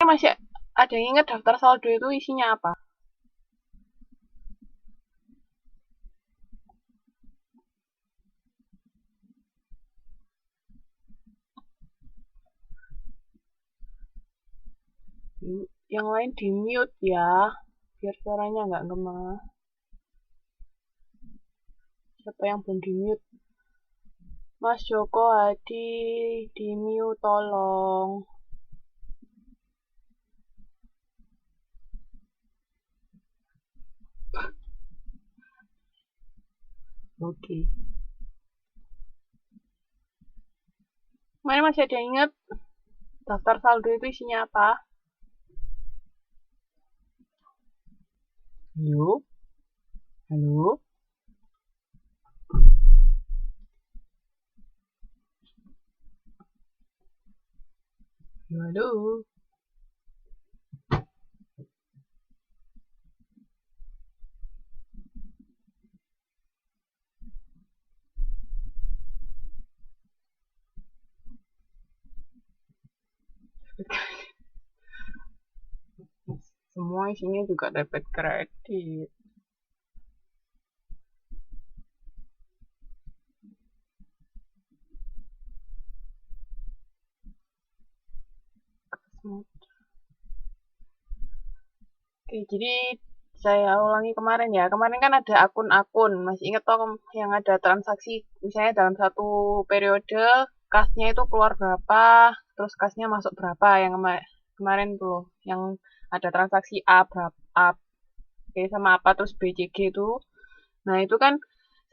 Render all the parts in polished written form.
Masih ada yang ingat daftar saldo itu isinya apa? Yang lain di mute ya, biar suaranya nggak gema. Siapa yang belum di mute? Mas Joko Hadi, di mute tolong. Oke. Mana masih ada yang ingat daftar saldo itu isinya apa? Halo? Halo? Halo? Semua isinya juga debit kredit. Oke, jadi saya ulangi kemarin ya. Kemarin kan ada akun-akun. Masih ingat toh yang ada transaksi, misalnya dalam satu periode, kasnya itu keluar berapa, terus kasnya masuk berapa. Yang kemarin tuh, yang ada transaksi A berapa, A, B sama apa, terus B, C, G itu. Nah, itu kan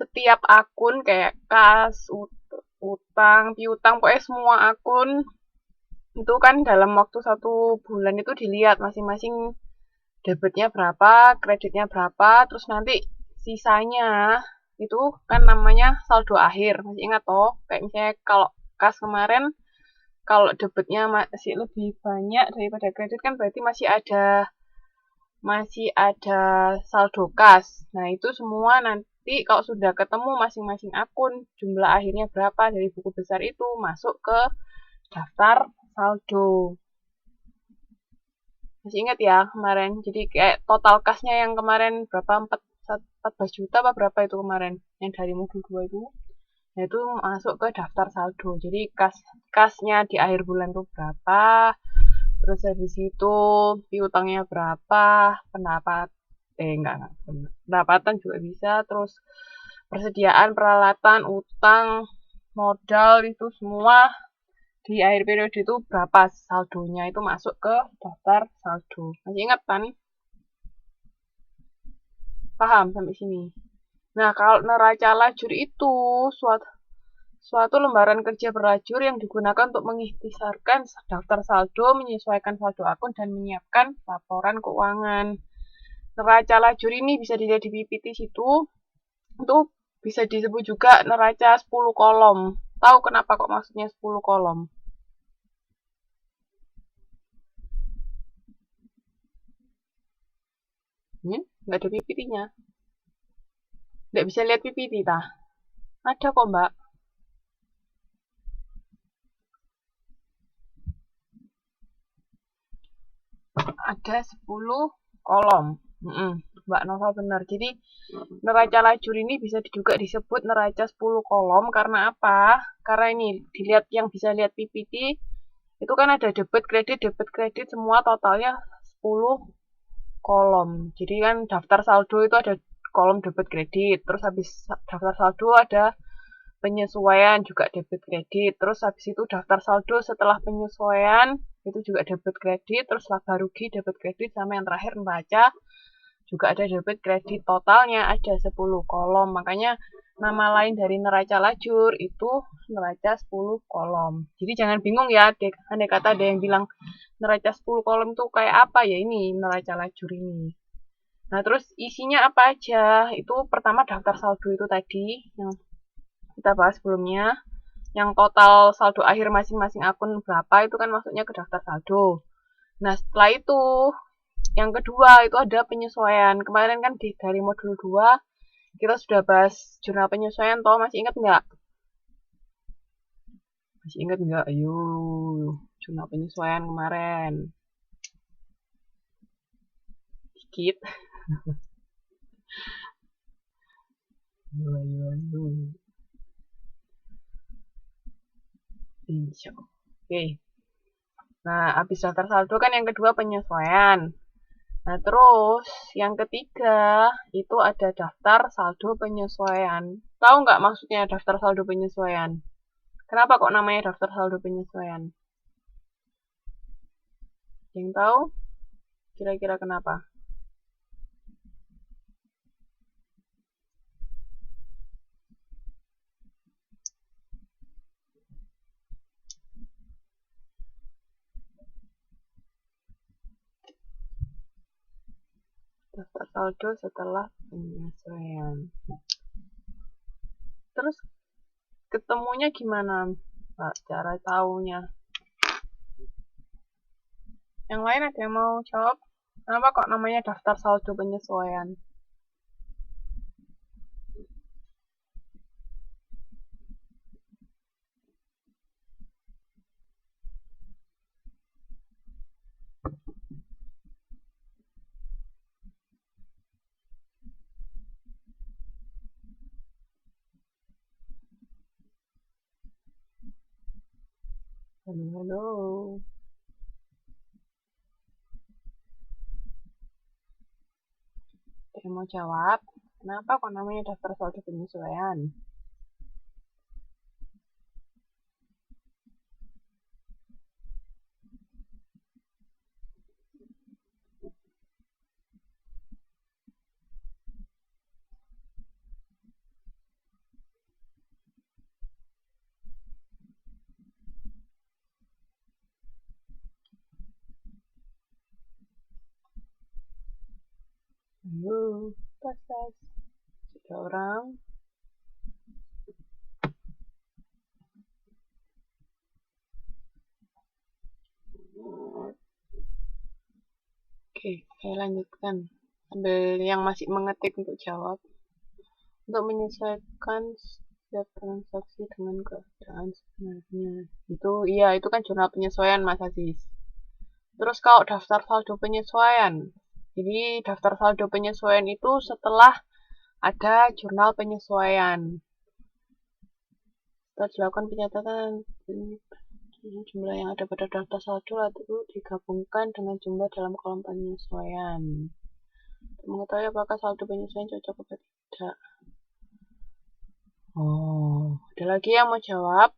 setiap akun kayak kas, utang, piutang, pokoknya semua akun itu kan dalam waktu 1 bulan itu dilihat masing-masing debitnya berapa, kreditnya berapa, terus nanti sisanya itu kan namanya saldo akhir. Masih ingat toh? Kayak misalnya kalau kas kemarin, kalau debitnya masih lebih banyak daripada kredit kan berarti masih ada saldo kas. Nah, itu semua nanti kalau sudah ketemu masing-masing akun, jumlah akhirnya berapa dari buku besar itu masuk ke daftar saldo. Masih ingat ya kemarin. Jadi kayak total kasnya yang kemarin berapa? 14 juta apa berapa itu kemarin? Yang dari modul 2 itu. Nah, itu masuk ke daftar saldo. Jadi kasnya di akhir bulan itu berapa? Terus habis itu piutangnya berapa? Pendapat enggak. Pendapatan juga bisa. Terus persediaan peralatan, utang, modal itu semua di akhir periode itu berapa saldonya itu masuk ke daftar saldo. Masih ingat kan? Paham sampai sini? Nah, kalau neraca lajur itu suatu lembaran kerja berlajur yang digunakan untuk mengikhtisarkan daftar saldo, menyesuaikan saldo akun, dan menyiapkan laporan keuangan. Neraca lajur ini bisa dilihat di PPT situ. Itu bisa disebut juga neraca 10 kolom. Tahu kenapa kok maksudnya 10 kolom? Nggak ada PPT-nya. Nggak bisa lihat PPT, tah? Ada kok, Mbak. Ada 10 kolom. Mbak Nova benar. Jadi neraca lajur ini bisa juga disebut neraca 10 kolom karena apa? Karena ini dilihat yang bisa lihat PPT itu kan ada debit kredit semua totalnya 10 kolom. Jadi kan daftar saldo itu ada kolom debit kredit, terus habis daftar saldo ada penyesuaian juga debit kredit, terus habis itu daftar saldo setelah penyesuaian itu juga debit kredit, terus laba rugi debit kredit, sama yang terakhir neraca juga ada debit kredit, totalnya ada 10 kolom. Makanya nama lain dari neraca lajur itu neraca 10 kolom. Jadi jangan bingung ya, andai kata ada yang bilang neraca 10 kolom itu kayak apa, ya ini neraca lajur ini. Nah, terus isinya apa aja? Itu pertama daftar saldo itu tadi yang kita bahas sebelumnya. Yang total saldo akhir masing-masing akun berapa itu kan masuknya ke daftar saldo. Nah, setelah itu yang kedua itu ada penyesuaian. Kemarin kan dari modul 2 kita sudah bahas jurnal penyesuaian toh, masih ingat nggak? Masih ingat nggak? Ayo, jurnal penyesuaian kemarin. dikit. Ayo. Insya. Oke. Nah, habis daftar saldo kan yang kedua penyesuaian. Nah, terus yang ketiga itu ada daftar saldo penyesuaian. Tahu nggak maksudnya daftar saldo penyesuaian? Kenapa kok namanya daftar saldo penyesuaian? Yang tahu? Kira-kira kenapa? Daftar saldo setelah penyesuaian. Terus ketemunya gimana, Mbak? Cara taunya? Yang lain ada yang mau jawab? Kenapa kok namanya daftar saldo penyesuaian? Halo. Ada yang mau jawab? Kenapa kok namanya daftar saldo penyesuaian? Halo, tes. Sudah orang? Oke, saya lanjutkan. Sambil yang masih mengetik untuk jawab. Untuk menyesuaikan setiap transaksi dengan keadaan sebenarnya. Itu kan jurnal penyesuaian, Mas Aziz. Terus kalau daftar saldo penyesuaian. Jadi daftar saldo penyesuaian itu setelah ada jurnal penyesuaian. Setelah dilakukan pencatatan jumlah yang ada pada daftar saldo itu digabungkan dengan jumlah dalam kolom penyesuaian. Untuk mengetahui apakah saldo penyesuaian cocok atau tidak. Oh, ada lagi yang mau jawab?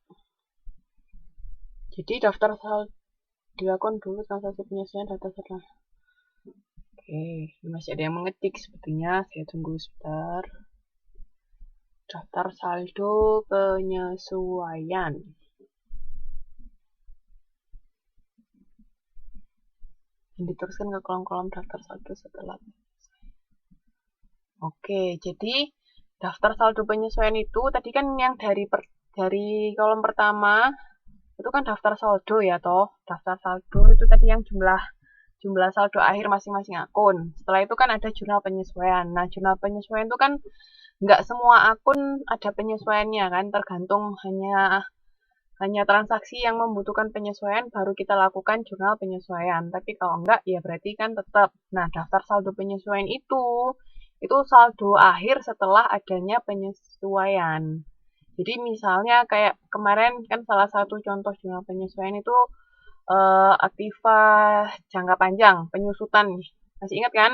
Jadi daftar saldo dilakukan dulu transaksi penyesuaian data setelah. Oke, masih ada yang mengetik sepertinya. Saya tunggu sebentar. Daftar saldo penyesuaian. Dan diteruskan ke kolom-kolom daftar saldo setelah. Oke, jadi daftar saldo penyesuaian itu tadi kan yang dari kolom pertama itu kan daftar saldo ya toh. Daftar saldo itu tadi yang jumlah saldo akhir masing-masing akun. Setelah itu kan ada jurnal penyesuaian. Nah, jurnal penyesuaian itu kan nggak semua akun ada penyesuaiannya kan, tergantung hanya transaksi yang membutuhkan penyesuaian baru kita lakukan jurnal penyesuaian. Tapi kalau enggak ya berarti kan tetap. Nah, daftar saldo penyesuaian itu saldo akhir setelah adanya penyesuaian. Jadi misalnya kayak kemarin kan salah satu contoh jurnal penyesuaian itu aktiva jangka panjang, penyusutan nih. Masih ingat kan?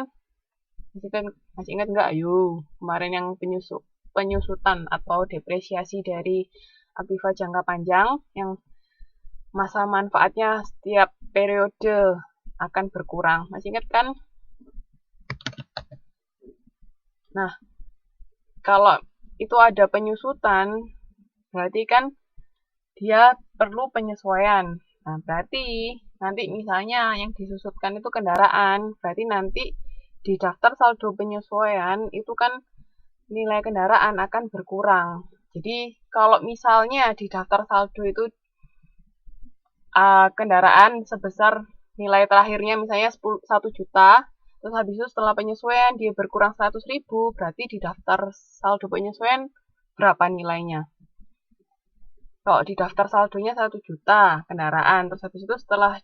Masih ingat nggak? Ayo, kemarin yang penyusutan atau depresiasi dari aktiva jangka panjang yang masa manfaatnya setiap periode akan berkurang. Masih ingat kan? Nah, kalau itu ada penyusutan, berarti kan dia perlu penyesuaian. Nah, berarti nanti misalnya yang disusutkan itu kendaraan, berarti nanti di daftar saldo penyesuaian itu kan nilai kendaraan akan berkurang. Jadi kalau misalnya di daftar saldo itu kendaraan sebesar nilai terakhirnya misalnya 1 juta, terus habis itu setelah penyesuaian dia berkurang 100.000, berarti di daftar saldo penyesuaian berapa nilainya? Kalau di daftar saldonya 1 juta kendaraan, terus habis itu setelah